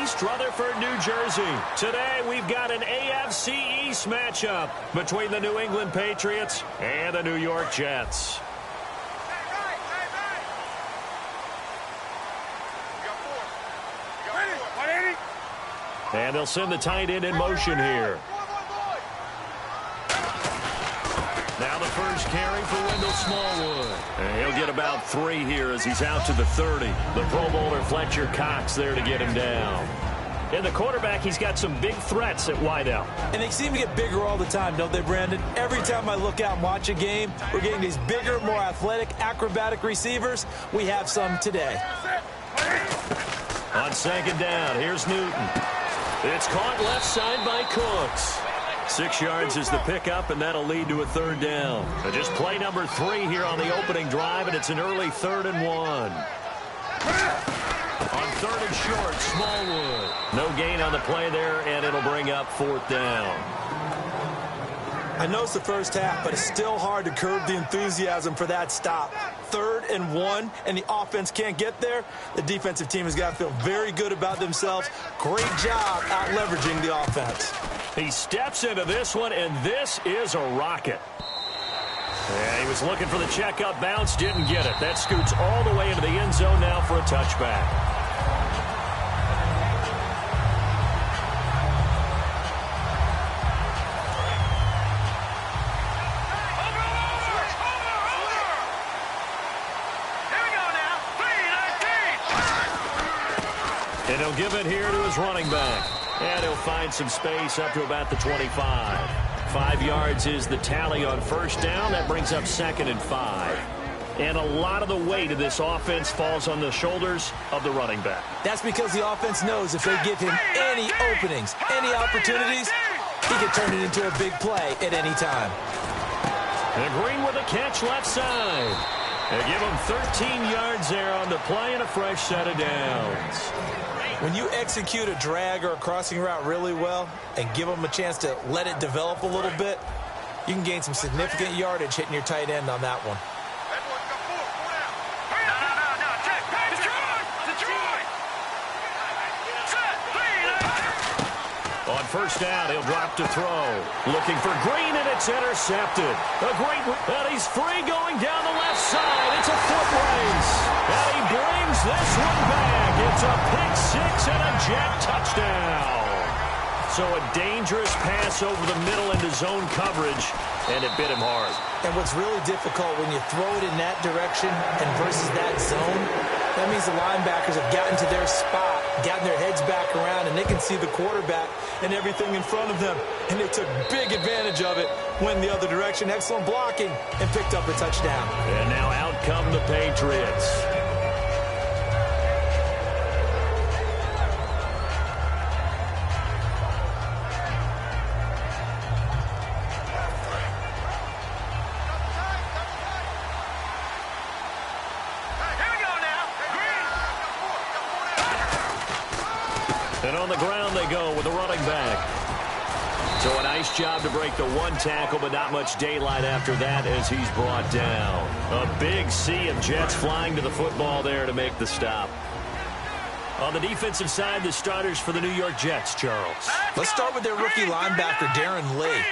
East Rutherford, New Jersey. Today, we've got an AFC East matchup between the New England Patriots and the New York Jets. And they'll send the tight end in motion here. Now the first carry for Wendell Smallwood. And he'll get about 3 here as he's out to the 30. The Pro Bowler Fletcher Cox there to get him down. And the quarterback, he's got some big threats at wideout. And they seem to get bigger all the time, don't they, Brandon? Every time I look out and watch a game, we're getting these bigger, more athletic, acrobatic receivers. We have some today. On second down, here's Newton. It's caught left side by Cooks. 6 yards is the pickup, and that'll lead to a 3rd down. Just play number 3 here on the opening drive, and it's an early 3rd and 1. On 3rd and short, Smallwood. No gain on the play there, and it'll bring up 4th down. I know it's the first half, but it's still hard to curb the enthusiasm for that stop. 3rd and 1, and the offense can't get there. The defensive team has got to feel very good about themselves. Great job out leveraging the offense. He steps into this one, and this is a rocket. Yeah, he was looking for the check-up bounce, didn't get it. That scoots all the way into the end zone now for a touchback. And he'll give it here to his running back. And he'll find some space up to about the 25. 5 yards is the tally on 1st down. That brings up 2nd and 5. And a lot of the weight of this offense falls on the shoulders of the running back. That's because the offense knows if they give him any openings, any opportunities, he can turn it into a big play at any time. And Green with a catch left side. They give him 13 yards there on the play and a fresh set of downs. When you execute a drag or a crossing route really well and give them a chance to let it develop a little bit, you can gain some significant yardage hitting your tight end on that one. On 1st down, he'll drop to throw. Looking for Green, and it's intercepted. A great, and he's free going down the left side. It's a foot race. And he brings this one back. It's a pick 6 and a Jet touchdown. So a dangerous pass over the middle into zone coverage, and it bit him hard. And what's really difficult when you throw it in that direction and versus that zone, that means the linebackers have gotten to their spot, gotten their heads back around, and they can see the quarterback and everything in front of them. And they took big advantage of it, went the other direction, excellent blocking, and picked up a touchdown. And now out come the Patriots. And on the ground they go with the running back. So a nice job to break the 1 tackle, but not much daylight after that as he's brought down. A big sea of Jets flying to the football there to make the stop. On the defensive side, the starters for the New York Jets, Charles. Let's start with their rookie linebacker, Darren Lee.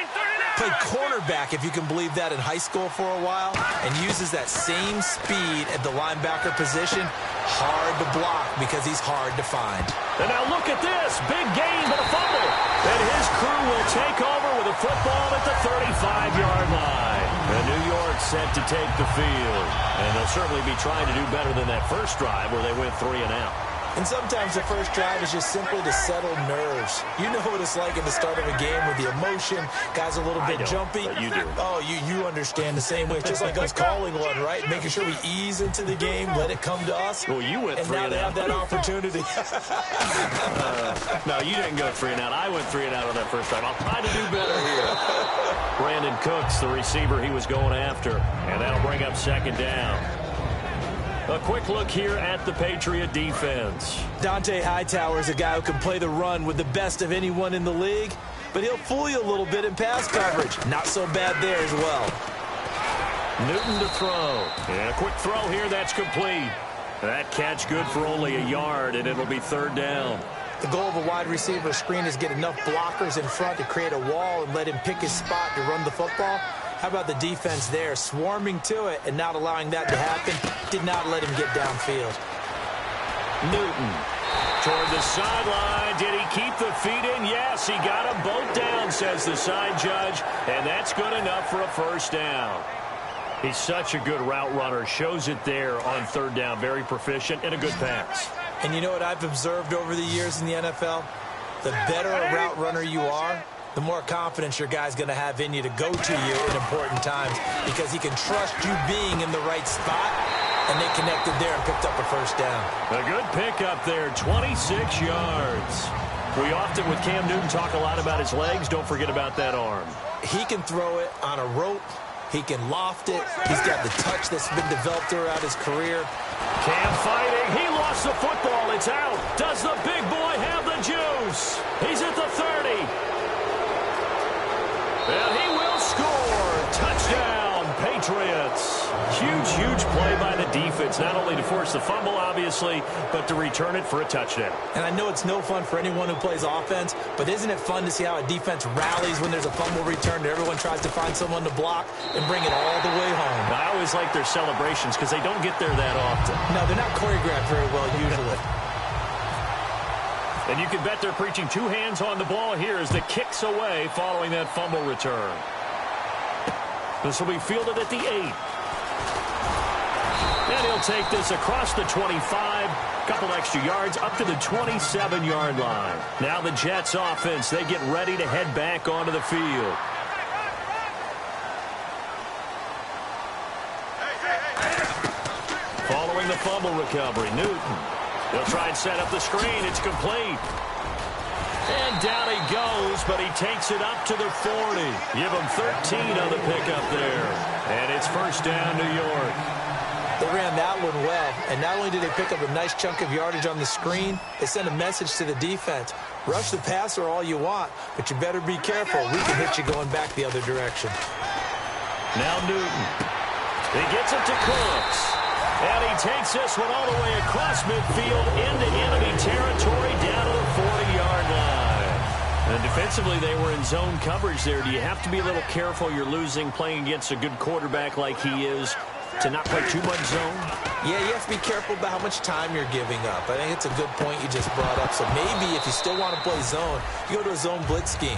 Played cornerback, if you can believe that, in high school for a while, and uses that same speed at the linebacker position. Hard to block because he's hard to find. And now look at this. Big gain, but a fumble. And his crew will take over with a football at the 35-yard line. And New York set to take the field. And they'll certainly be trying to do better than that first drive where they went 3 and out. And sometimes the first drive is just simply to settle nerves. You know what it's like at the start of a game with the emotion. Guys are a little bit jumpy. But you do. Oh, you understand the same way. It's just like us calling one, right? Making sure we ease into the game, let it come to us. Well, you went 3 and out. And now they have that opportunity. No, you didn't go 3 and out. I went 3 and out on that first drive. I'll try to do better here. Brandon Cooks, the receiver he was going after. And that'll bring up 2nd down. A quick look here at the Patriot defense. Dante Hightower is a guy who can play the run with the best of anyone in the league, but he'll fool you a little bit in pass coverage. Not so bad there as well. Newton to throw. And a quick throw here, that's complete. That catch good for only a yard, and it'll be 3rd down. The goal of a wide receiver screen is get enough blockers in front to create a wall and let him pick his spot to run the football. How about the defense there, swarming to it and not allowing that to happen? Did not let him get downfield. Newton toward the sideline. Did he keep the feet in? Yes, he got them both down, says the side judge, and that's good enough for a first down. He's such a good route runner. Shows it there on third down. Very proficient and a good pass. And you know what I've observed over the years in the NFL? The better a route runner you are, the more confidence your guy's going to have in you to go to you in important times because he can trust you being in the right spot, and they connected there and picked up a first down. A good pickup there, 26 yards. We often, with Cam Newton, talk a lot about his legs. Don't forget about that arm. He can throw it on a rope. He can loft it. He's got the touch that's been developed throughout his career. Cam fighting. He lost the football. It's out. Does the big boy have the juice? He's at the 30. And he will score. Touchdown, Patriots. Huge, huge play by the defense, not only to force the fumble, obviously, but to return it for a touchdown. And I know it's no fun for anyone who plays offense, but isn't it fun to see how a defense rallies when there's a fumble return and everyone tries to find someone to block and bring it all the way home? I always like their celebrations because they don't get there that often. No, they're not choreographed very well usually. And you can bet they're preaching two hands on the ball here as the kick's away following that fumble return. This will be fielded at the 8. And he'll take this across the 25, couple extra yards up to the 27-yard line. Now the Jets offense, they get ready to head back onto the field. Following the fumble recovery, Newton. He'll try and set up the screen. It's complete. And down he goes, but he takes it up to the 40. Give him 13 on the pickup there. And it's first down, New York. They ran that one well, and not only did they pick up a nice chunk of yardage on the screen, they sent a message to the defense. Rush the passer all you want, but you better be careful. We can hit you going back the other direction. Now Newton. He gets it to Cooks. And he takes this one all the way across midfield into enemy territory down to the 40-yard line. And defensively, they were in zone coverage there. Do you have to be a little careful? You're losing playing against a good quarterback like he is to not play too much zone? Yeah, you have to be careful about how much time you're giving up. I think it's a good point you just brought up. So maybe if you still want to play zone, you go to a zone blitz scheme.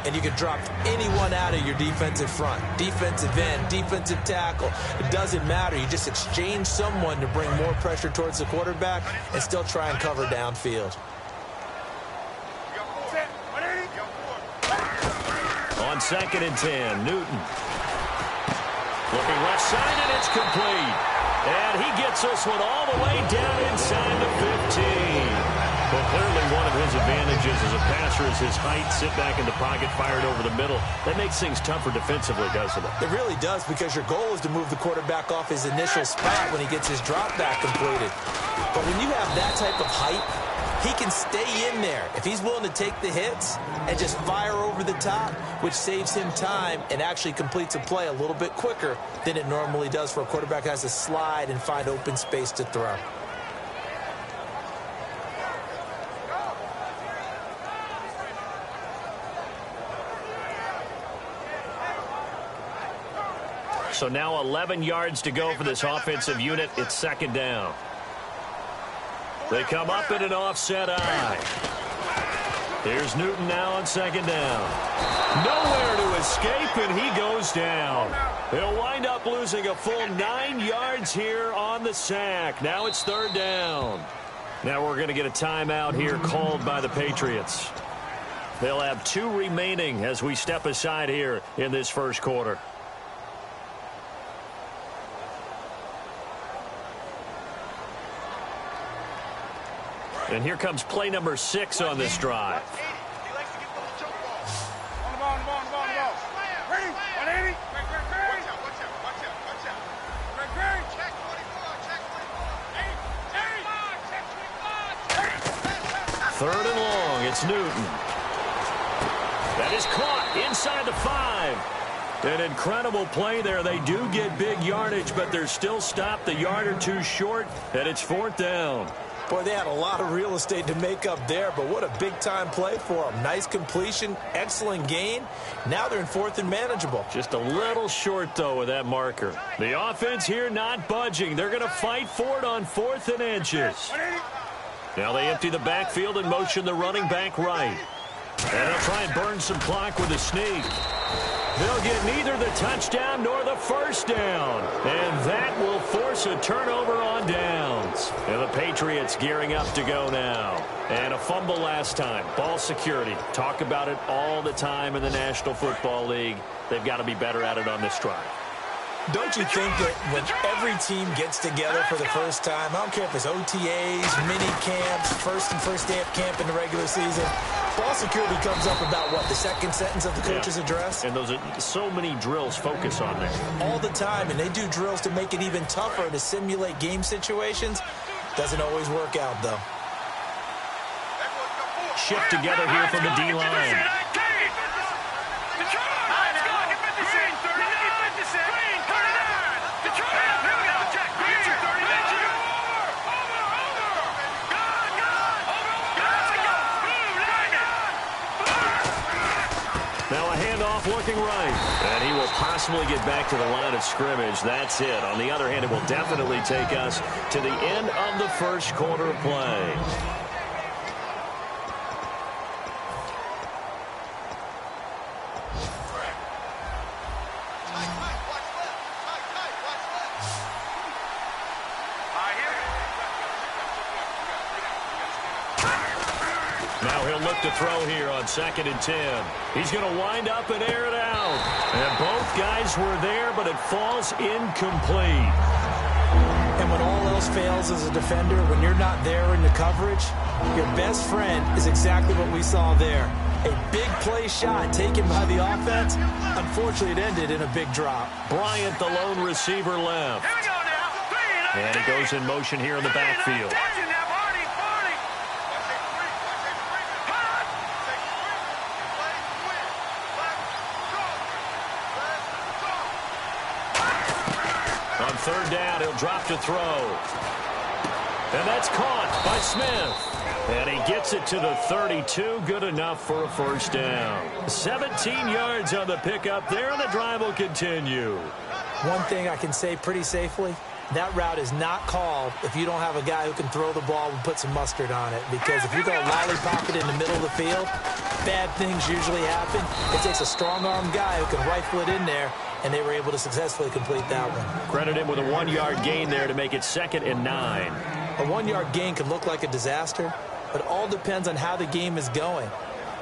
And you can drop anyone out of your defensive front. Defensive end, defensive tackle. It doesn't matter. You just exchange someone to bring more pressure towards the quarterback and still try and cover downfield. On 2nd and 10, Newton. Looking left side, and it's complete. And he gets this one all the way down inside the 15. Well, clearly one of his advantages as a passer is his height. Sit back in the pocket, fired over the middle. That makes things tougher defensively, doesn't it? It really does, because your goal is to move the quarterback off his initial spot when he gets his drop back completed. But when you have that type of height, he can stay in there if he's willing to take the hits and just fire over the top, which saves him time and actually completes a play a little bit quicker than it normally does for a quarterback who has to slide and find open space to throw. So now 11 yards to go for this offensive unit. It's 2nd down. They come up in an offset eye. Here's Newton now on 2nd down. Nowhere to escape, and he goes down. He'll wind up losing a full 9 yards here on the sack. Now it's 3rd down. Now we're going to get a timeout here called by the Patriots. They'll have 2 remaining as we step aside here in this first quarter. And here comes play number 6 on this drive. Third and long, it's Newton. That is caught inside the 5. An incredible play there. They do get big yardage, but they're still stopped a yard or two short, and it's 4th down. Boy, they had a lot of real estate to make up there, but what a big-time play for them. Nice completion, excellent gain. Now they're in fourth and manageable. Just a little short, though, with that marker. The offense here not budging. They're going to fight for it on 4th and inches. Now they empty the backfield and motion the running back right. And they'll try and burn some clock with a sneak. They'll get neither the touchdown nor the first down. And that will force a turnover on downs. And the Patriots gearing up to go now. And a fumble last time. Ball security. Talk about it all the time in the National Football League. They've got to be better at it on this drive. Don't you think that when every team gets together for the first time, I don't care if it's OTAs, mini camps, first day of camp in the regular season, ball security comes up about, what, the second sentence of the coach's address? And those are so many drills focus on that. All the time, and they do drills to make it even tougher to simulate game situations. Doesn't always work out, though. Shift together here from the D-line. Now a handoff looking right. And he will possibly get back to the line of scrimmage. That's it. On the other hand, it will definitely take us to the end of the first quarter play. Now he'll look to throw here on 2nd and 10. He's going to wind up and air it out. And both guys were there, but it falls incomplete. And when all else fails as a defender, when you're not there in the coverage, your best friend is exactly what we saw there. A big play shot taken by the offense. Unfortunately, it ended in a big drop. Bryant, the lone receiver, left. And he goes in motion here in the backfield. On 3rd down, he'll drop to throw. And that's caught by Smith. And he gets it to the 32. Good enough for a first down. 17 yards on the pickup there, and the drive will continue. One thing I can say pretty safely, that route is not called if you don't have a guy who can throw the ball and put some mustard on it. Because if you're going to lollipop it in the middle of the field, bad things usually happen. It takes a strong-armed guy who can rifle it in there, and they were able to successfully complete that one. Credit him with a 1-yard gain there to make it 2nd and 9. A 1-yard gain can look like a disaster, but it all depends on how the game is going.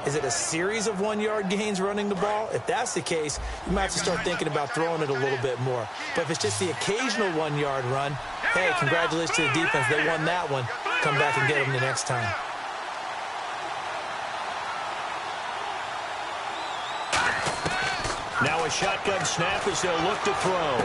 Is it a series of 1-yard gains running the ball? If that's the case, you might have to start thinking about throwing it a little bit more. But if it's just the occasional 1-yard run, hey, congratulations to the defense. They won that one. Come back and get them the next time. Now a shotgun snap as they'll look to throw.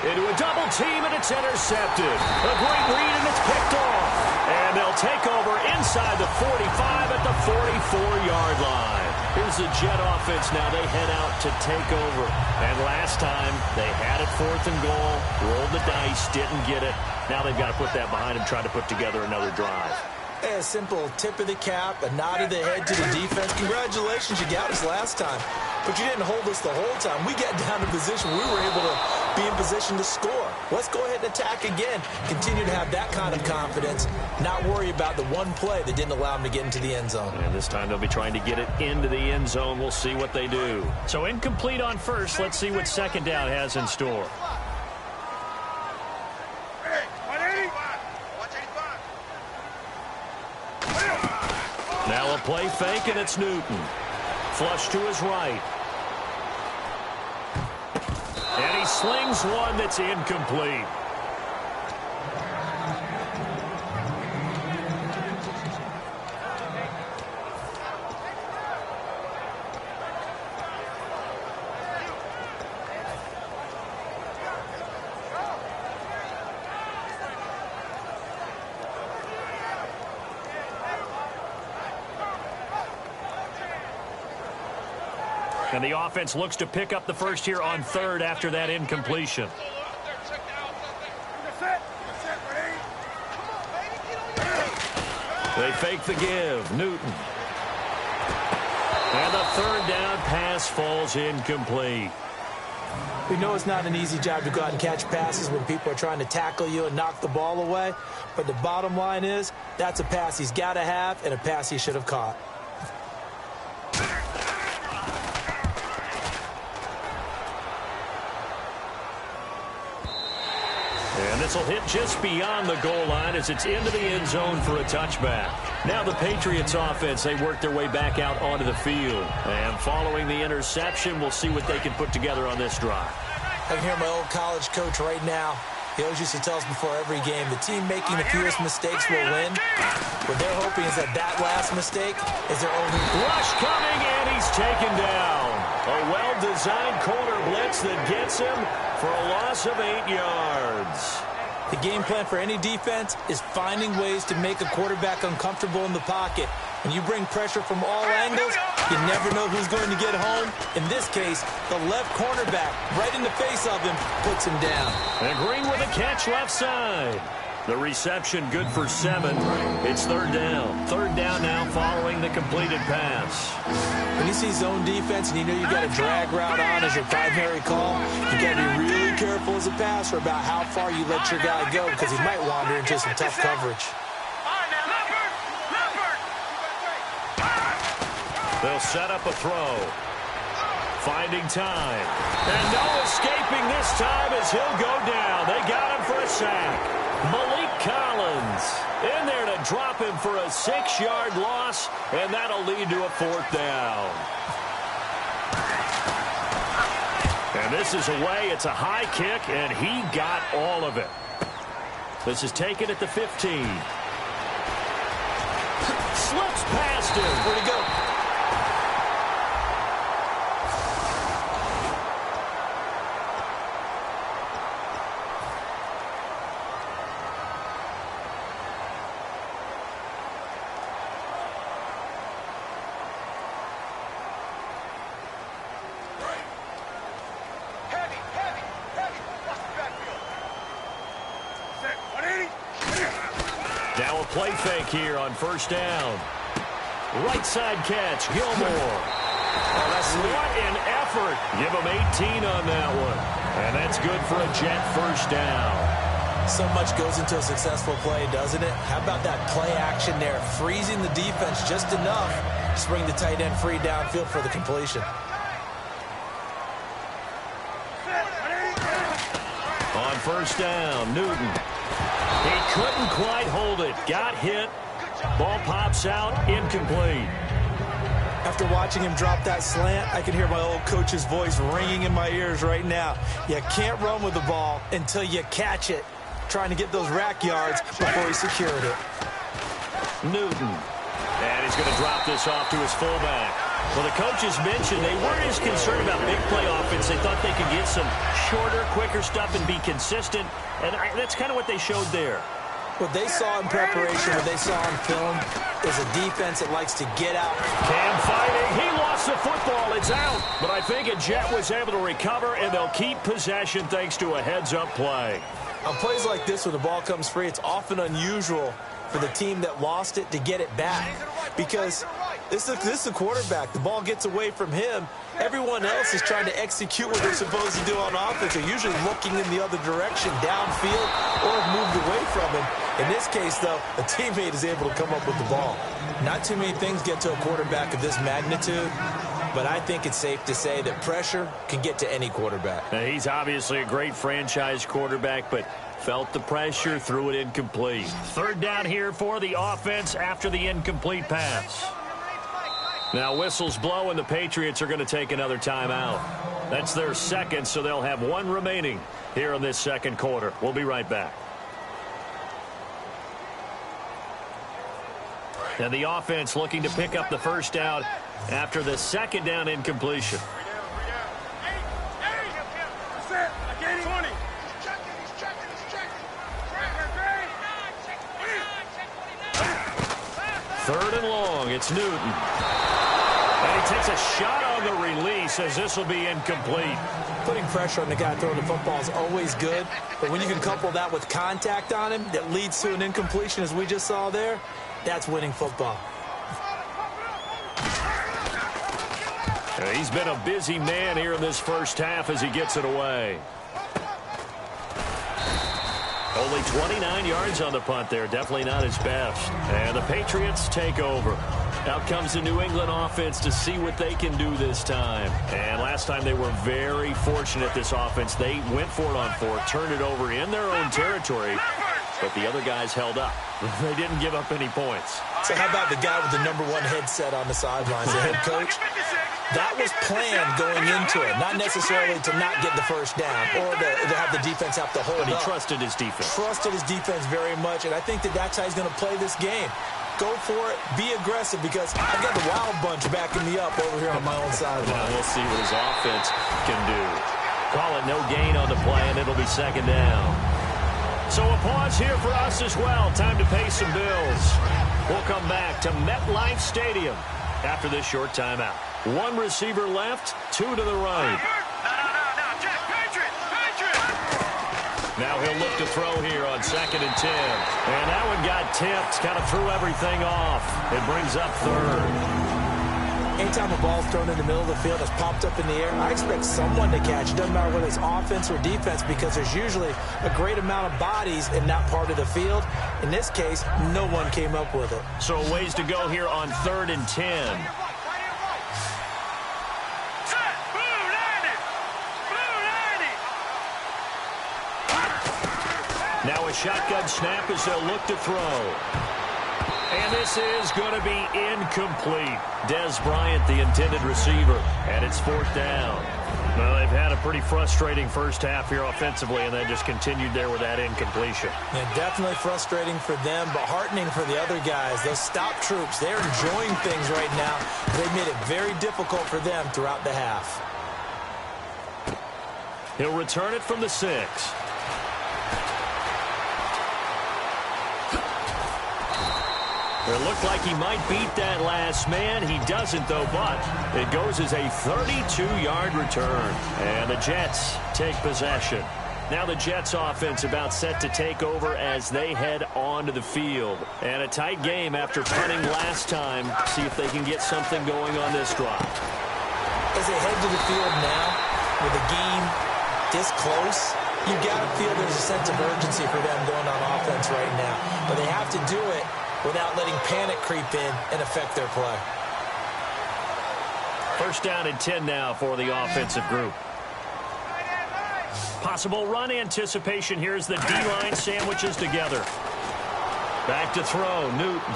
Into a double team, and it's intercepted. A great read, and it's picked off. And they'll take over inside the 45 at the 44-yard line. Here's the Jet offense now. They head out to take over. And last time, they had it 4th and goal, rolled the dice, didn't get it. Now they've got to put that behind them, try to put together another drive. A simple tip of the cap, a nod of the head to the defense. Congratulations, you got us last time. But you didn't hold us the whole time. We got down to position. We were able to be in position to score. Let's go ahead and attack again. Continue to have that kind of confidence. Not worry about the one play that didn't allow them to get into the end zone. And this time they'll be trying to get it into the end zone. We'll see what they do. So incomplete on first. Let's see what 2nd down has in store. Now a play fake, and it's Newton. Flush to his right. And he slings one that's incomplete. And the offense looks to pick up the first here on 3rd after that incompletion. They fake the give. Newton. And the third down pass falls incomplete. We know it's not an easy job to go out and catch passes when people are trying to tackle you and knock the ball away. But the bottom line is, that's a pass he's got to have and a pass he should have caught. And this will hit just beyond the goal line as it's into the end zone for a touchback. Now the Patriots offense, they work their way back out onto the field. And following the interception, we'll see what they can put together on this drive. I can hear my old college coach right now. He always used to tell us before every game, the team making the fewest mistakes will win. What they're hoping is that last mistake is their only. Rush coming, and he's taken down. A well-designed corner blitz that gets him for a loss of 8 yards. The game plan for any defense is finding ways to make a quarterback uncomfortable in the pocket. When you bring pressure from all angles, you never know who's going to get home. In this case, the left cornerback, right in the face of him, puts him down. And Green with a catch left side. The reception good for 7. It's third down. Third down now following the completed pass. When you see zone defense and you know you got a drag route on as your primary call, you got to be really careful as a passer about how far you let your guy go because he might wander into some tough coverage. They'll set up a throw. Finding time. And no escaping this time as he'll go down. They got him for a sack. Malik Collins in there to drop him for a 6-yard loss, and that'll lead to a 4th down. And this is away. It's a high kick, and he got all of it. This is taken at the 15. Slips past him. Where'd he go? Now a play fake here on first down. Right side catch, Gilmore. Oh, that's what an effort. Give him 18 on that one. And that's good for a Jet first down. So much goes into a successful play, doesn't it? How about that play action there? Freezing the defense just enough to bring the tight end free downfield for the completion. On first down, Newton. He couldn't quite hold it. Got hit. Ball pops out, incomplete. After watching him drop that slant, I can hear my old coach's voice ringing in my ears right now. You can't run with the ball until you catch it. Trying to get those rack yards before he secured it. Newton. And he's going to drop this off to his fullback. Well, the coaches mentioned they weren't as concerned about big play offense. They thought they could get some shorter, quicker stuff and be consistent. And that's kind of what they showed there. What they saw in preparation, what they saw on film, is a defense that likes to get out. Cam fighting. He lost the football. It's out. But I think a Jet was able to recover, and they'll keep possession thanks to a heads-up play. On plays like this, when the ball comes free, it's often unusual for the team that lost it to get it back. Because this is a quarterback. The ball gets away from him. Everyone else is trying to execute what they're supposed to do on offense. They're usually looking in the other direction, downfield, or have moved away from him. In this case, though, a teammate is able to come up with the ball. Not too many things get to a quarterback of this magnitude, but I think it's safe to say that pressure can get to any quarterback. Now, he's obviously a great franchise quarterback, but felt the pressure, threw it incomplete. Third down here for the offense after the incomplete pass. Now whistles blow, and the Patriots are going to take another timeout. That's their second, so they'll have one remaining here in this second quarter. We'll be right back. And the offense looking to pick up the first down after the second down incompletion. Third and long, it's Newton. And he takes a shot on the release as this will be incomplete. Putting pressure on the guy throwing the football is always good, but when you can couple that with contact on him that leads to an incompletion as we just saw there, That's winning football. He's been a busy man here in this first half as he gets it away. Only 29 yards on the punt there. Definitely not his best. And the Patriots take over. Out comes the New England offense to see what they can do this time. And last time they were very fortunate, this offense. They went for it on fourth, turned it over in their own territory, but the other guys held up. They didn't give up any points. So how about the guy with the #1 headset on the sidelines, the head coach? That was planned going into it, not necessarily to not get the first down or to have the defense have to hold up. But he trusted his defense. Trusted his defense very much, and I think that's how he's going to play this game. Go for it, be aggressive, because I've got the wild bunch backing me up over here on my own sideline. Now we'll see what his offense can do. Call it no gain on the play, and it'll be second down. So a pause here for us as well. Time to pay some bills. We'll come back to MetLife Stadium after this short timeout. One receiver left, two to the right. Now he'll look to throw here on 2nd and 10. And that one got tipped, kind of threw everything off. It brings up third. Anytime a ball's thrown in the middle of the field, it's popped up in the air, I expect someone to catch. It doesn't matter whether it's offense or defense, because there's usually a great amount of bodies in that part of the field. In this case, no one came up with it. So a ways to go here on 3rd and 10. Now a shotgun snap as they'll look to throw. And this is going to be incomplete. Des Bryant, the intended receiver, and it's 4th down. Well, they've had a pretty frustrating first half here offensively, and they just continued there with that incompletion. Yeah, definitely frustrating for them, but heartening for the other guys. Those stop troops, they're enjoying things right now. They made it very difficult for them throughout the half. He'll return it from the 6. It looked like he might beat that last man. He doesn't, though, but it goes as a 32-yard return. And the Jets take possession. Now the Jets offense about set to take over as they head onto the field. And a tight game after punting last time. See if they can get something going on this drive. As they head to the field now, with the game this close, you got to feel there's a sense of urgency for them going on offense right now. But they have to do it without letting panic creep in and affect their play. 1st down and 10 now for the offensive group. Possible run anticipation here as the D-line sandwiches together. Back to throw, Newton.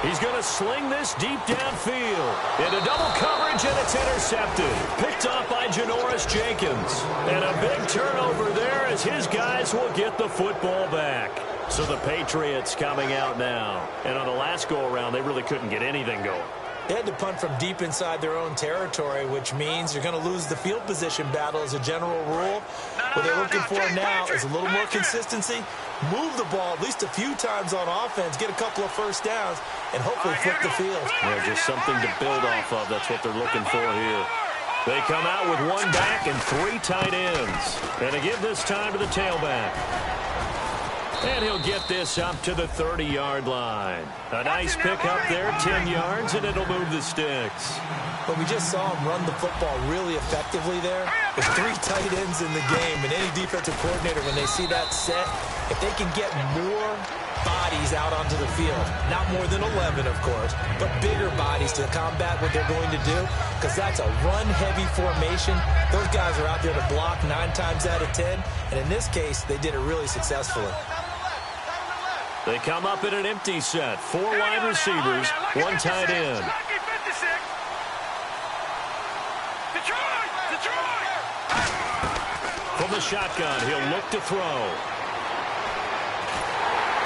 He's going to sling this deep downfield. Into double coverage, and it's intercepted. Picked up by Janoris Jenkins. And a big turnover there as his guys will get the football back. So the Patriots coming out now. And on the last go-around, they really couldn't get anything going. They had to punt from deep inside their own territory, which means you're going to lose the field position battle as a general rule. What they're looking for now is a little more consistency, move the ball at least a few times on offense, get a couple of first downs, and hopefully flip the field. Yeah, just something to build off of. That's what they're looking for here. They come out with one back and 3 tight ends. And they give this time to the tailback. And he'll get this up to the 30-yard line. A nice pickup there, 10 yards, and it'll move the sticks. But we just saw him run the football really effectively there. With 3 tight ends in the game, and any defensive coordinator, when they see that set, if they can get more bodies out onto the field, not more than 11, of course, but bigger bodies to combat what they're going to do, because that's a run-heavy formation. Those guys are out there to block 9 times out of 10, and in this case, they did it really successfully. They come up in an empty set. 4 wide receivers, 1 tight end. From the shotgun, he'll look to throw.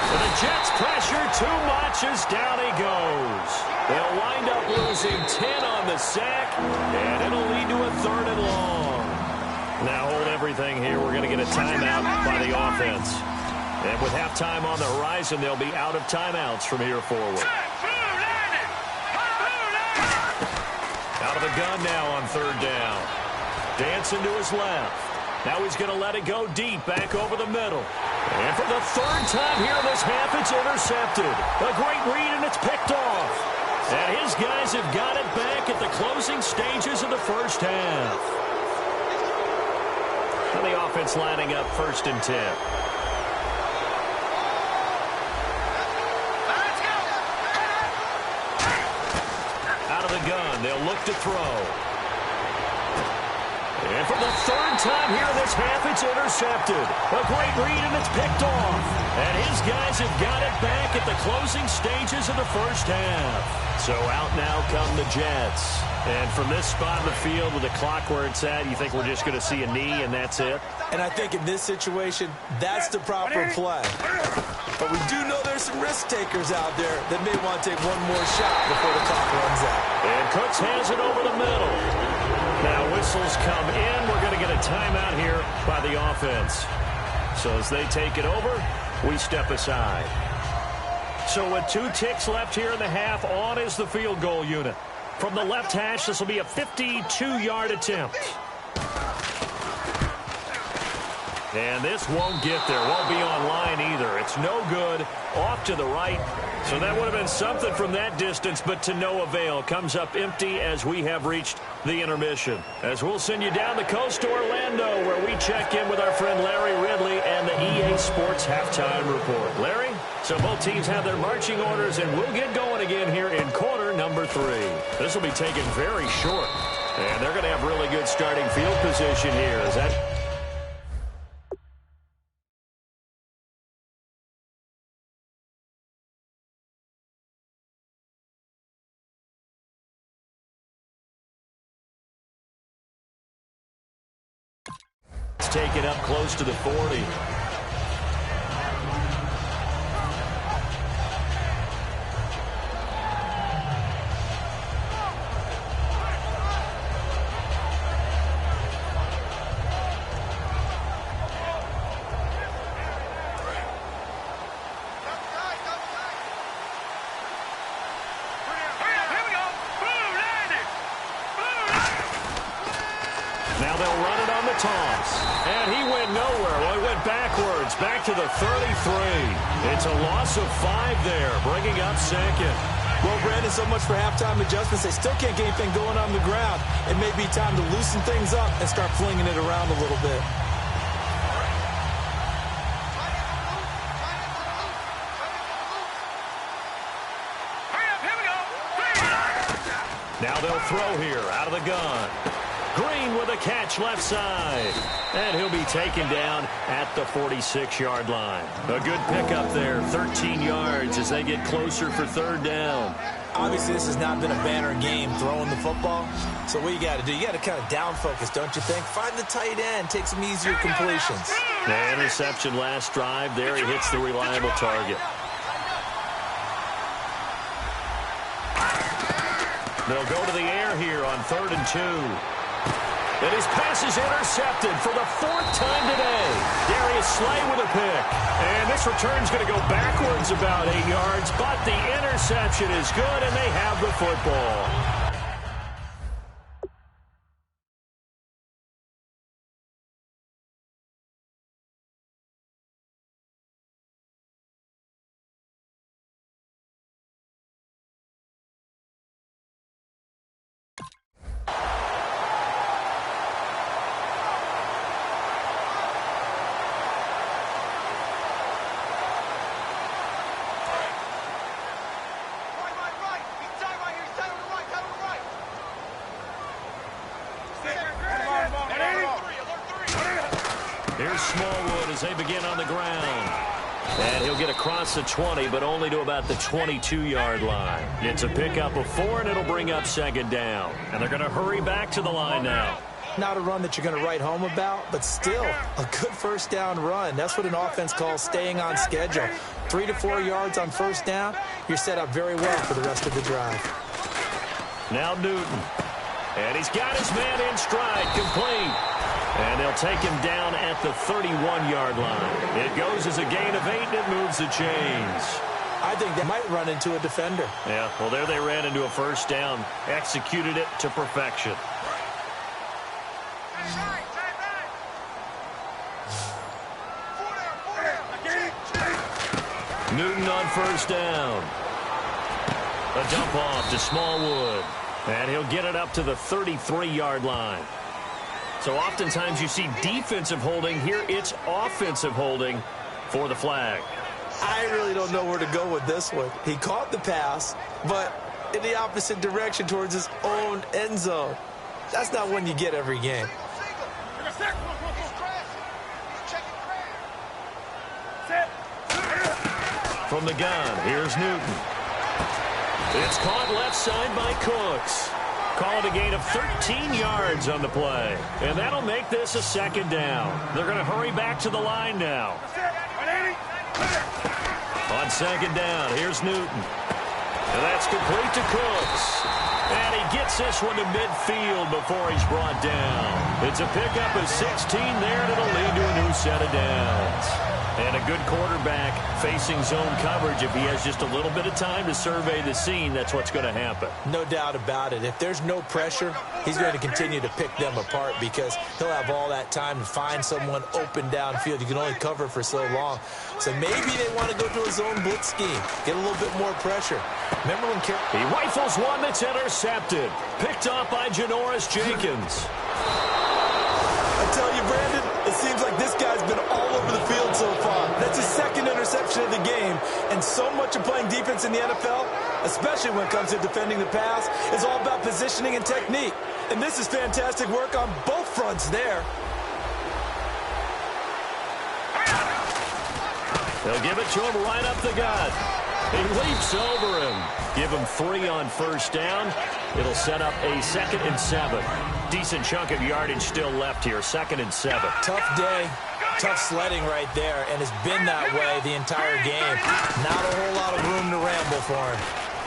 And the Jets pressure too much as down he goes. They'll wind up losing 10 on the sack, and it'll lead to a 3rd and long. Now hold everything here. We're going to get a timeout by the offense. And with halftime on the horizon, they'll be out of timeouts from here forward. Out of the gun now on 3rd down. Dancing to his left. Now he's going to let it go deep back over the middle. And for the third time here in this half, it's intercepted. A great read, and it's picked off. And his guys have got it back at the closing stages of the first half. And the offense lining up 1st and 10. Out of the gun, they'll look to throw. And for the third time here in this half, it's intercepted. A great read, and it's picked off. And his guys have got it back at the closing stages of the first half. So out now come the Jets. And from this spot in the field with the clock where it's at, you think we're just going to see a knee and that's it? And I think in this situation, that's the proper play. But we do know there's some risk takers out there that may want to take one more shot before the clock runs out. And Cooks has it over the middle. Now whistles come in. We're going to get a timeout here by the offense. So as they take it over, we step aside. So with 2 ticks left here in the half, on is the field goal unit. From the left hash, this will be a 52-yard attempt. And this won't get there. Won't be on line either. It's no good. Off to the right. So that would have been something from that distance, but to no avail. Comes up empty as we have reached the intermission. As we'll send you down the coast to Orlando, where we check in with our friend Larry Ridley and the EA Sports Halftime Report. Larry? So both teams have their marching orders, and we'll get going again here in quarter number 3. This will be taken very short. And they're going to have really good starting field position here. Is that... Take it up close to the 40. Now they'll run it on the toss. And he went nowhere. Well, he went backwards, back to the 33. It's a loss of 5 there, bringing up 2nd. Well, Brandon, so much for halftime adjustments. They still can't get anything going on the ground. It may be time to loosen things up and start flinging it around a little bit. Now they'll throw here out of the gun. Green with a catch left side. And he'll be taken down at the 46-yard line. A good pickup there, 13 yards as they get closer for 3rd down. Obviously, this has not been a banner game throwing the football. So what you got to do, you got to kind of down focus, don't you think? Find the tight end, take some easier completions. The interception last drive. There he hits the reliable target. They'll go to the air here on 3rd and 2. And his pass is intercepted for the 4th time today. Darius Slay with a pick. And this return's going to go backwards about 8 yards, but the interception is good, and they have the football. Here's Smallwood as they begin on the ground. And he'll get across the 20, but only to about the 22-yard line. It's a pickup of 4, and it'll bring up 2nd down. And they're going to hurry back to the line now. Not a run that you're going to write home about, but still a good 1st down run. That's what an offense calls staying on schedule. 3 to 4 yards on 1st down, you're set up very well for the rest of the drive. Now Newton. And he's got his man in stride, complete. And they'll take him down at the 31-yard line. It goes as a gain of 8, and it moves the chains. I think they might run into a defender. Yeah, well, there they ran into a 1st down. Executed it to perfection. Newton on first down. A dump off to Smallwood. And he'll get it up to the 33-yard line. So oftentimes you see defensive holding. Here it's offensive holding for the flag. I really don't know where to go with this one. He caught the pass, but in the opposite direction towards his own end zone. That's not one you get every game. From the gun, here's Newton. It's caught left side by Cooks. Call it a gain of 13 yards on the play. And that'll make this a second down. They're going to hurry back to the line now. On second down, here's Newton. And that's complete to Cooks. And he gets this one to midfield before he's brought down. It's a pickup of 16 there, and it'll lead to a new set of downs. And a good quarterback facing zone coverage. If he has just a little bit of time to survey the scene, that's what's going to happen. No doubt about it. If there's no pressure, he's going to continue to pick them apart because he'll have all that time to find someone open downfield. You can only cover for so long. So maybe they want to go to a zone blitz scheme, get a little bit more pressure. Remember when he rifles one that's intercepted. Picked off by Janoris Jenkins. I tell you, Brandon, it seems like this guy's been all over the field so far. That's his second interception of the game. And so much of playing defense in the NFL, especially when it comes to defending the pass, is all about positioning and technique. And this is fantastic work on both fronts there. They'll give it to him right up the gut. He leaps over him. Give him 3 on first down. It'll set up a 2nd and 7. Decent chunk of yardage still left here. 2nd and 7. Tough day. Tough sledding right there, and it's been that way the entire game. Not a whole lot of room to ramble for him.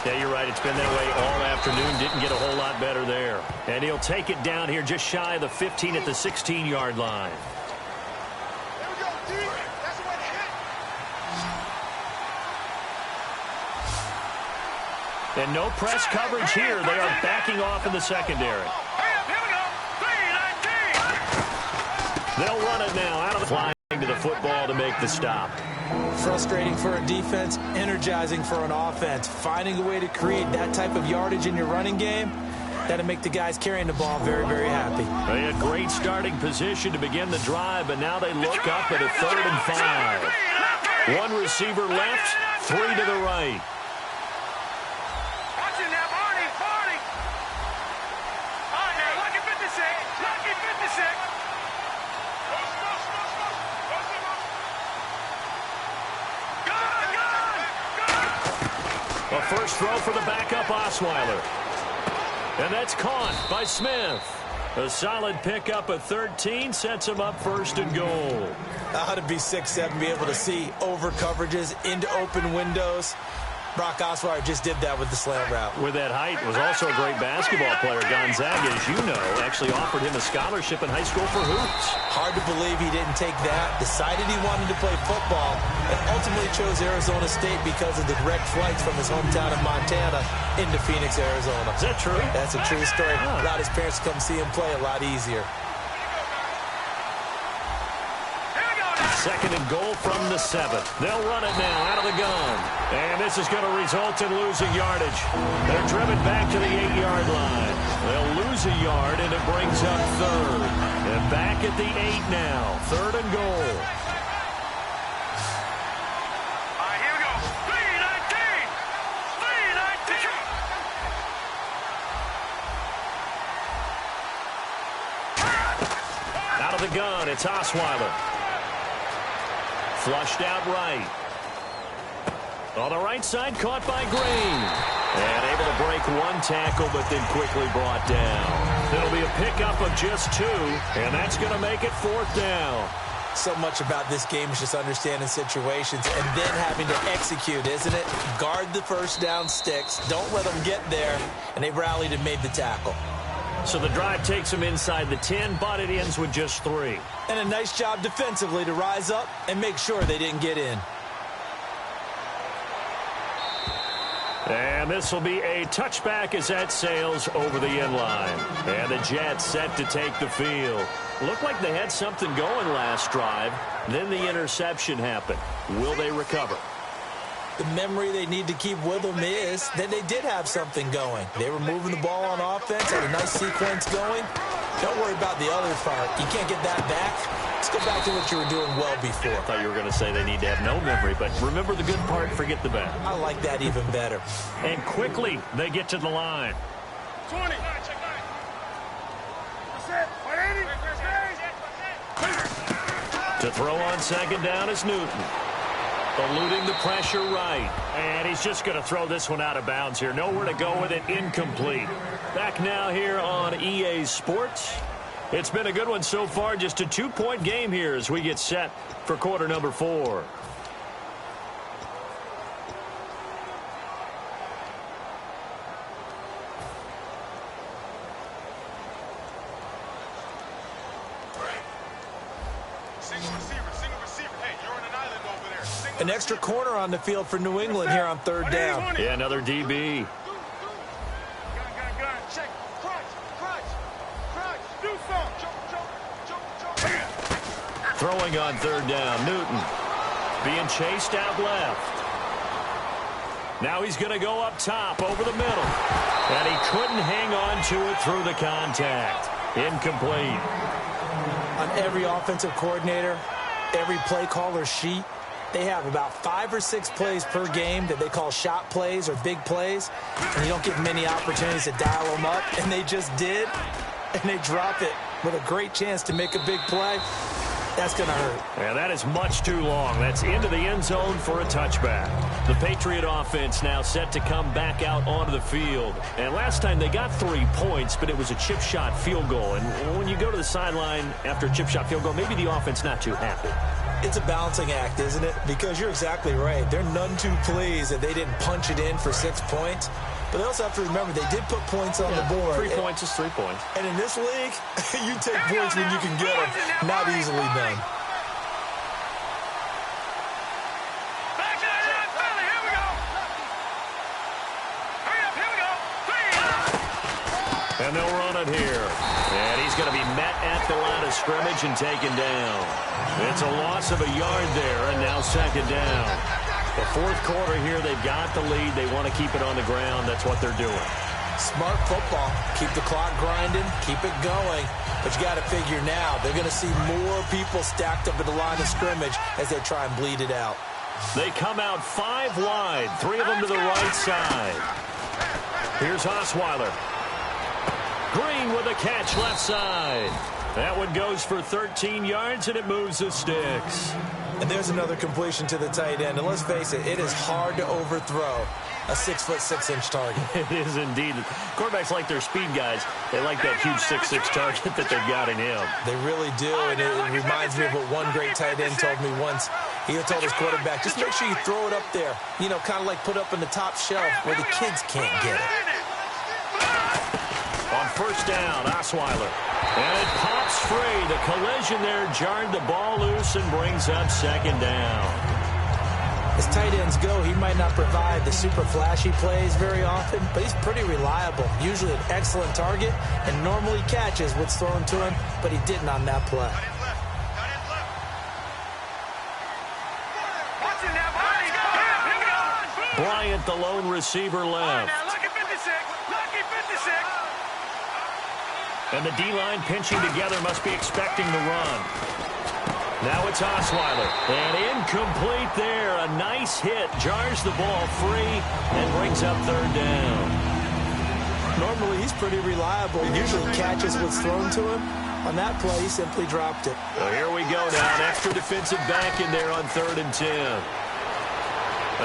Yeah, you're right. It's been that way all afternoon. Didn't get a whole lot better there. And he'll take it down here just shy of the 15 at the 16-yard line. And no press coverage here. They are backing off in the secondary. They'll run it now out of the flying to the football to make the stop. Frustrating for a defense, energizing for an offense. Finding a way to create that type of yardage in your running game, that'll make the guys carrying the ball very, very happy. They had great starting position to begin the drive, but now they look up at a 3rd and 5. One receiver left, 3 to the right. A first throw for the backup Osweiler. And that's caught by Smith. A solid pickup of 13 sets him up 1st and goal. Ought to be 6'7", be able to see over coverages into open windows. Brock Osweiler just did that with the slant route. With that height, was also a great basketball player. Gonzaga, as you know, actually offered him a scholarship in high school for hoops. Hard to believe he didn't take that, decided he wanted to play football, and ultimately chose Arizona State because of the direct flights from his hometown of Montana into Phoenix, Arizona. Is that true? That's a true story. Allowed his parents to come see him play a lot easier. 2nd and goal from the 7th. They'll run it now out of the gun. And this is going to result in losing yardage. They're driven back to the 8-yard line. They'll lose a yard, and it brings up 3rd. And back at the 8 now. 3rd and goal. All right, here we go. 3-19. Out of the gun, it's Osweiler. Flushed out right. On the right side, caught by Green. And able to break one tackle, but then quickly brought down. It'll be a pickup of just 2, and that's going to make it 4th down. So much about this game is just understanding situations and then having to execute, isn't it? Guard the first down sticks. Don't let them get there. And they rallied and made the tackle. So the drive takes them inside the 10, but it ends with just 3. And a nice job defensively to rise up and make sure they didn't get in. And this will be a touchback as that sails over the end line. And the Jets set to take the field. Looked like they had something going last drive. Then the interception happened. Will they recover? The memory they need to keep with them is that they did have something going. They were moving the ball on offense, had a nice sequence going. Don't worry about the other part. You can't get that back. Let's go back to what you were doing well before. I thought you were going to say they need to have no memory, but remember the good part, forget the bad. I like that even better. And quickly, they get to the line. 20. To throw on second down is Newton. Eluding the pressure right. And he's just going to throw this one out of bounds here. Nowhere to go with it. Incomplete. Back now here on EA Sports. It's been a good one so far. Just a 2-point game here as we get set for quarter number 4. An extra corner on the field for New England here on third down. Yeah, another DB. Throwing on third down, Newton. Being chased out left. Now he's going to go up top over the middle. And he couldn't hang on to it through the contact. Incomplete. On every offensive coordinator, every play caller sheet, they have about 5 or 6 plays per game that they call shot plays or big plays. And you don't get many opportunities to dial them up. And they just did. And they drop it with a great chance to make a big play. That's going to hurt. Yeah, that is much too long. That's into the end zone for a touchback. The Patriot offense now set to come back out onto the field. And last time they got 3 points, but it was a chip shot field goal. And when you go to the sideline after a chip shot field goal, maybe the offense not too happy. It's a balancing act, isn't it? Because you're exactly right. They're none too pleased that they didn't punch it in for 6 points. But they also have to remember they did put points on the board. 3 points is 3 points. And in this league, you take points when you can get them. Not easily done. And they'll run it here. And he's going to be met at the line of scrimmage and taken down. It's a loss of a yard there, and now second down. The fourth quarter here, they've got the lead. They want to keep it on the ground. That's what they're doing. Smart football. Keep the clock grinding. Keep it going. But you got to figure now, they're going to see more people stacked up at the line of scrimmage as they try and bleed it out. They come out 5 wide, 3 of them to the right side. Here's Osweiler. Green with a catch left side. That one goes for 13 yards, and it moves the sticks. And there's another completion to the tight end. And let's face it, it is hard to overthrow a 6'6" target. It is indeed. Quarterbacks like their speed guys. They like that huge 6'6" target that they've got in him. They really do, and it reminds me of what one great tight end told me once. He told his quarterback, just make sure you throw it up there. You know, kind of like put up in the top shelf where the kids can't get it. On first down, Osweiler. And it pops free. The collision there jarred the ball loose and brings up second down. As tight ends go, he might not provide the super flashy plays very often, but he's pretty reliable. Usually an excellent target, and normally catches what's thrown to him, but he didn't on that play. Bryant, the lone receiver, left. And the D-line pinching together must be expecting the run. Now it's Osweiler. And incomplete there. A nice hit. Jars the ball free and brings up third down. Normally he's pretty reliable. He usually catches what's thrown to him. On that play, he simply dropped it. Well, here we go now. An extra defensive back in there on 3rd and 10.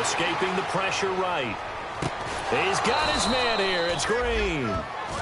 Escaping the pressure right. He's got his man here. It's Green.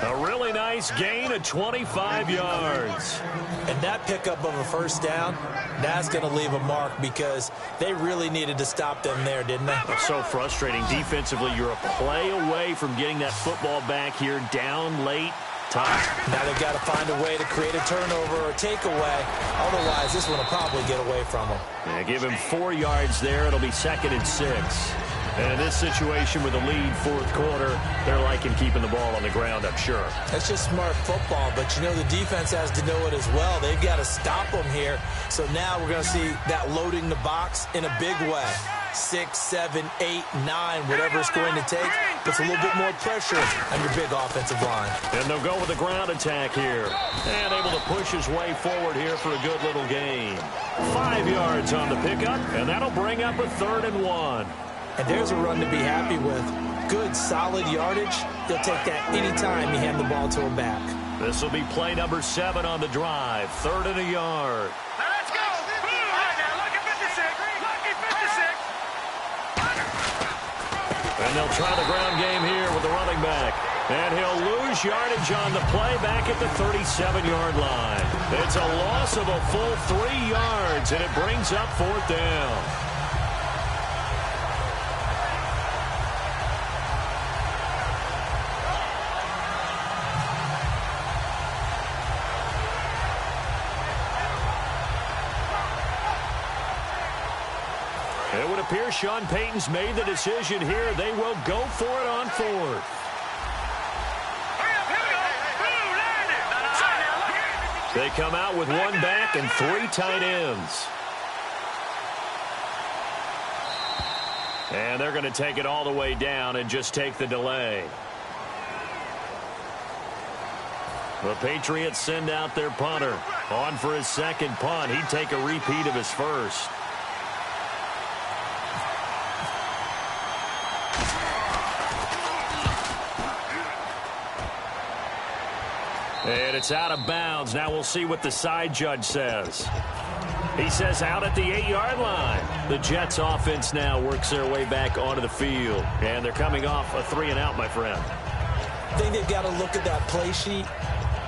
A really nice gain of 25 yards. And that pickup of a first down, that's going to leave a mark because they really needed to stop them there, didn't they? It's so frustrating. Defensively, you're a play away from getting that football back here down late. Tough. Now they've got to find a way to create a turnover or a takeaway. Otherwise, this one will probably get away from them. Yeah, give him 4 yards there. It'll be 2nd and 6. And in this situation with a lead 4th quarter, they're liking keeping the ball on the ground, I'm sure. That's just smart football, but you know the defense has to know it as well. They've got to stop them here. So now we're going to see that loading the box in a big way. 6, 7, 8, 9, whatever it's going to take. Puts a little bit more pressure on your big offensive line. And they'll go with the ground attack here. And able to push his way forward here for a good little gain. 5 yards on the pickup, and that'll bring up a 3rd and 1. And there's a run to be happy with. Good, solid yardage. He'll take that anytime you hand the ball to him back. This will be play number 7 on the drive. 3rd and a yard. Now let's go. All right, now, lucky 56. Lucky 56. And they'll try the ground game here with the running back. And he'll lose yardage on the play back at the 37-yard line. It's a loss of a full 3 yards, and it brings up 4th down. It would appear Sean Payton's made the decision here. They will go for it on 4th. They come out with 1 back and 3 tight ends. And they're going to take it all the way down and just take the delay. The Patriots send out their punter. On for his 2nd punt. He'd take a repeat of his first. And it's out of bounds. Now we'll see what the side judge says. He says out at the 8-yard line. The Jets offense now works their way back onto the field. And they're coming off a 3-and-out, my friend. I think they've got to look at that play sheet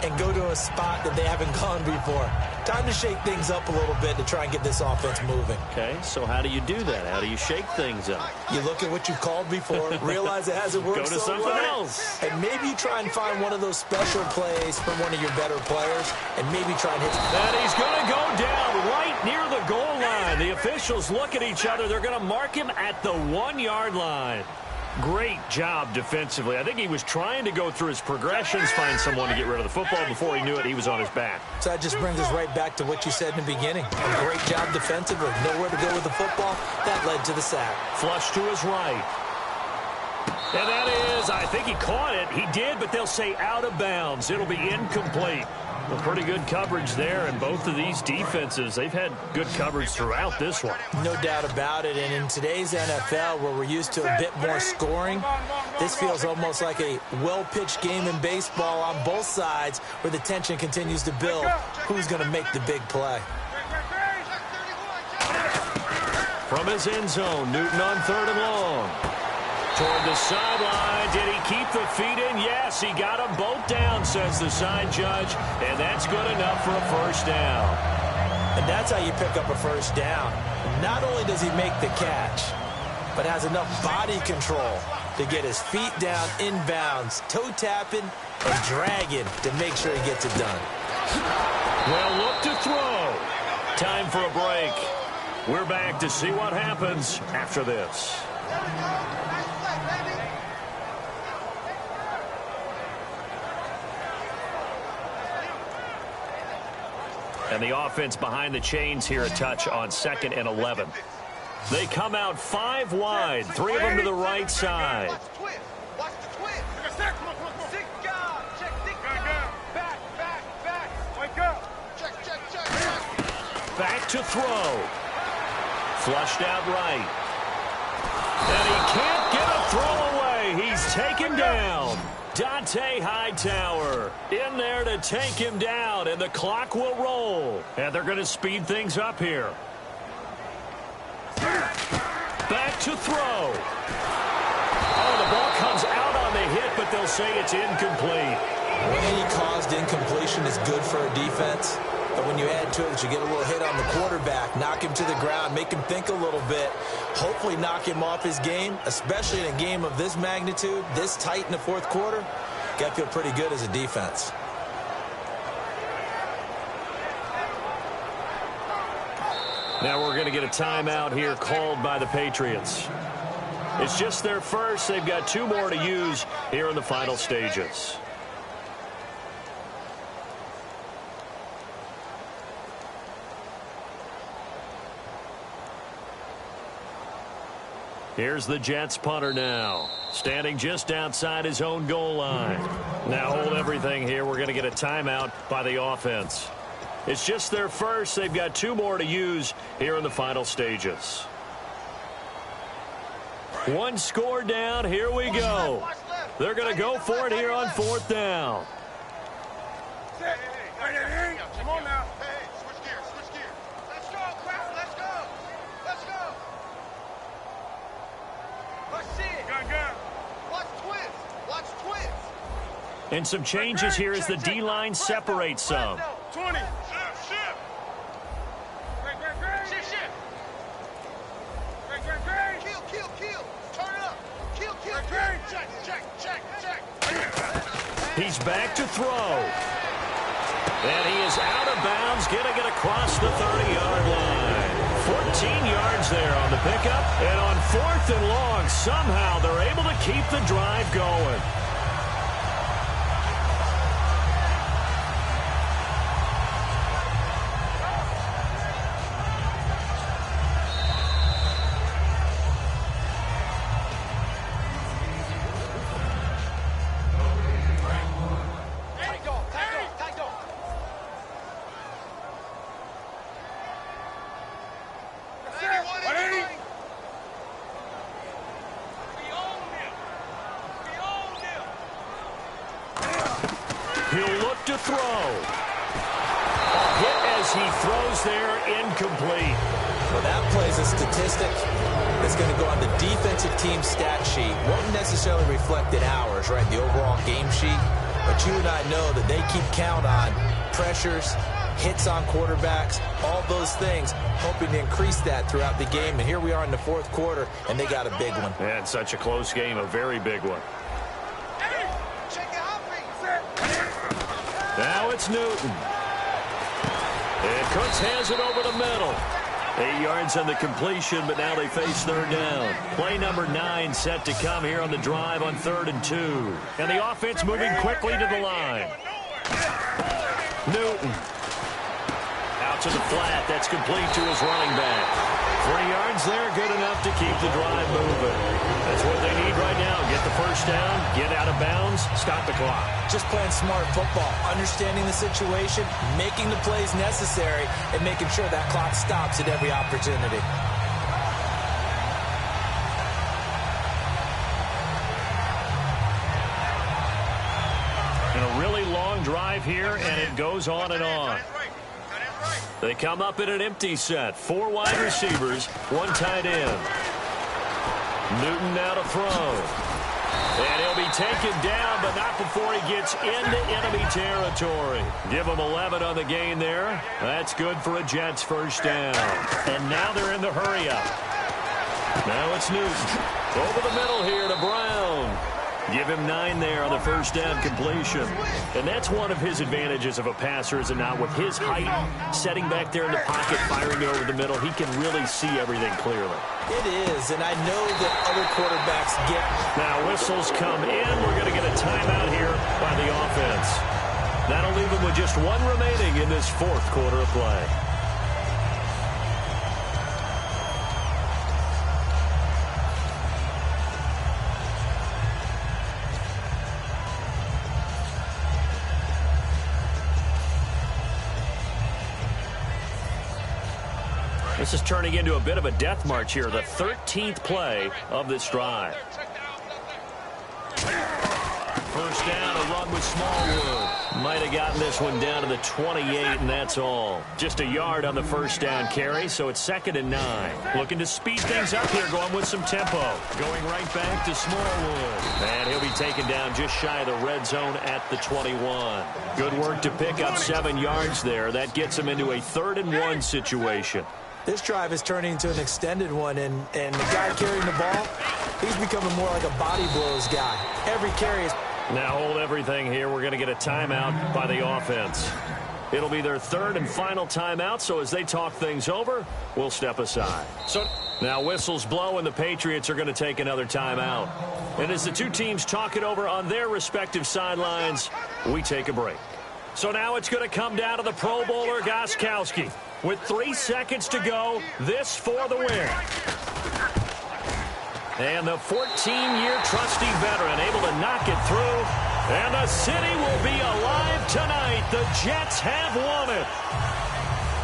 and go to a spot that they haven't gone before. Time to shake things up a little bit to try and get this offense moving. Okay, so how do you do that? How do you shake things up? You look at what you've called before, realize it hasn't worked Go to something else. And maybe you try and find one of those special plays from one of your better players, and maybe try and hit. And he's going to go down right near the goal line. The officials look at each other. They're going to mark him at the 1-yard line. Great job defensively. I think he was trying to go through his progressions, find someone to get rid of the football. Before he knew it, he was on his back. So that just brings us right back to what you said in the beginning. A great job defensively. Nowhere to go with the football. That led to the sack. Flush to his right. And that is, I think he caught it. He did, but they'll say out of bounds. It'll be incomplete. Well, pretty good coverage there, and both of these defenses, they've had good coverage throughout this one. No doubt about it, and in today's NFL, where we're used to a bit more scoring, this feels almost like a well-pitched game in baseball on both sides, where the tension continues to build. Who's going to make the big play? From his end zone, Newton on 3rd and long. Toward the sideline. Did he keep the feet in? Yes, he got them both down, says the side judge. And that's good enough for a 1st down. And that's how you pick up a 1st down. Not only does he make the catch, but has enough body control to get his feet down inbounds, toe tapping and dragging to make sure he gets it done. Well, look to throw. Time for a break. We're back to see what happens after this. And the offense behind the chains here a touch on 2nd and 11. They come out 5 wide, 3 of them to the right side. Back to throw. Flushed out right. And he can't get a throw away. He's taken down. Dante Hightower in there to take him down, and the clock will roll. And they're going to speed things up here. Back to throw. Oh, the ball comes out on the hit, but they'll say it's incomplete. Any caused incompletion is good for a defense. But when you add to it that you get a little hit on the quarterback, knock him to the ground, make him think a little bit, hopefully knock him off his game, especially in a game of this magnitude, this tight in the 4th quarter, got to feel pretty good as a defense. Now we're going to get a timeout here called by the Patriots. It's just their first. They've got 2 more to use here in the final stages. Here's the Jets punter now, standing just outside his own goal line. Now hold everything here. We're going to get a timeout by the offense. It's just their first. They've got 2 more to use here in the final stages. 1 score down. Here we go. They're going to go for it here on 4th down. Come on now. Hey, switch gears. Let's go, crowd. Let's go. Let's see it. Gun. Watch twist. And some changes here as the D-line separates some. 20. Shift. Great. Kill. Turn it up. Kill. Check. He's back to throw. And he is out of bounds, getting it across the 30-yard line. 14 yards there on the pickup. And on 4th and long, somehow they're able to keep the drive going. He'll look to throw. Hit as he throws there, incomplete. Well, that plays a statistic that's going to go on the defensive team stat sheet. Won't necessarily reflect in ours, right, the overall game sheet. But you and I know that they keep count on pressures, hits on quarterbacks, all those things, hoping to increase that throughout the game. And here we are in the 4th quarter, and they got a big one. And such a close game, a very big one. Now it's Newton. And Cooks has it over the middle. 8 yards on the completion, but now they face 3rd down. Play number 9 set to come here on the drive on 3rd and 2. And the offense moving quickly to the line. Newton. Out to the flat. That's complete to his running back. 3 yards there, good enough to keep the drive moving. That's what they need right now. Get the first down, get out of bounds, stop the clock. Just playing smart football, understanding the situation, making the plays necessary, and making sure that clock stops at every opportunity. And a really long drive here, and it goes on and on. They come up in an empty set. 4 wide receivers, 1 tight end. Newton now to throw. And he'll be taken down, but not before he gets into enemy territory. Give him 11 on the gain there. That's good for a Jets first down. And now they're in the hurry up. Now it's Newton. Over the middle here to Brown. Give him 9 there on the first down completion. And that's one of his advantages of a passer, is it not? With his height, setting back there in the pocket, firing it over the middle, he can really see everything clearly. It is, and I know that other quarterbacks get... Now whistles come in. We're going to get a timeout here by the offense. That'll leave them with just 1 remaining in this 4th quarter of play. This is turning into a bit of a death march here, the 13th play of this drive. First down, a run with Smallwood. Might have gotten this one down to the 28, and that's all. Just a yard on the first down carry, so it's 2nd and 9. Looking to speed things up here, going with some tempo. Going right back to Smallwood. And he'll be taken down just shy of the red zone at the 21. Good work to pick up 7 yards there. That gets him into a 3rd and 1 situation. This drive is turning into an extended one, and the guy carrying the ball, he's becoming more like a body blows guy. Every carry is... Now hold everything here. We're going to get a timeout by the offense. It'll be their 3rd and final timeout, so as they talk things over, we'll step aside. So now whistles blow, and the Patriots are going to take another timeout. And as the 2 teams talk it over on their respective sidelines, we take a break. So now it's going to come down to the Pro Bowler Gostkowski. With 3 seconds to go, this for the win. And the 14-year trusty veteran able to knock it through. And the city will be alive tonight. The Jets have won it.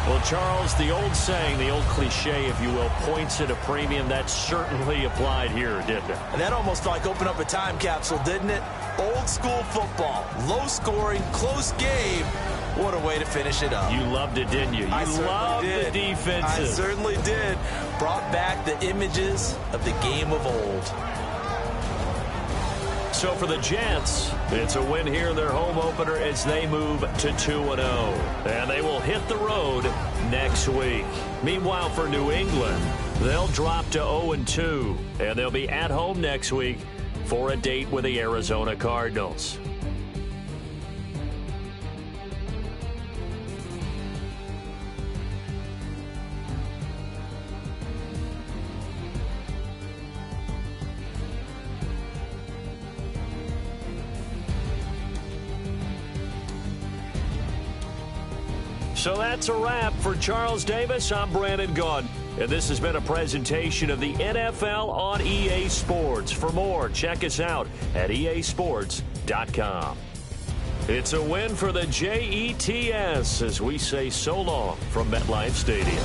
Well, Charles, the old saying, the old cliche, if you will, points at a premium, that certainly applied here, didn't it? And that almost like opened up a time capsule, didn't it? Old school football, low scoring, close game. What a way to finish it up. You loved it, didn't you? You loved the defenses. I certainly did. Brought back the images of the game of old. So for the Jets, it's a win here in their home opener as they move to 2-0. And they will hit the road next week. Meanwhile, for New England, they'll drop to 0-2. And they'll be at home next week for a date with the Arizona Cardinals. So that's a wrap for Charles Davis. I'm Brandon Gaudin, and this has been a presentation of the NFL on EA Sports. For more, check us out at easports.com. It's a win for the Jets as we say so long from MetLife Stadium.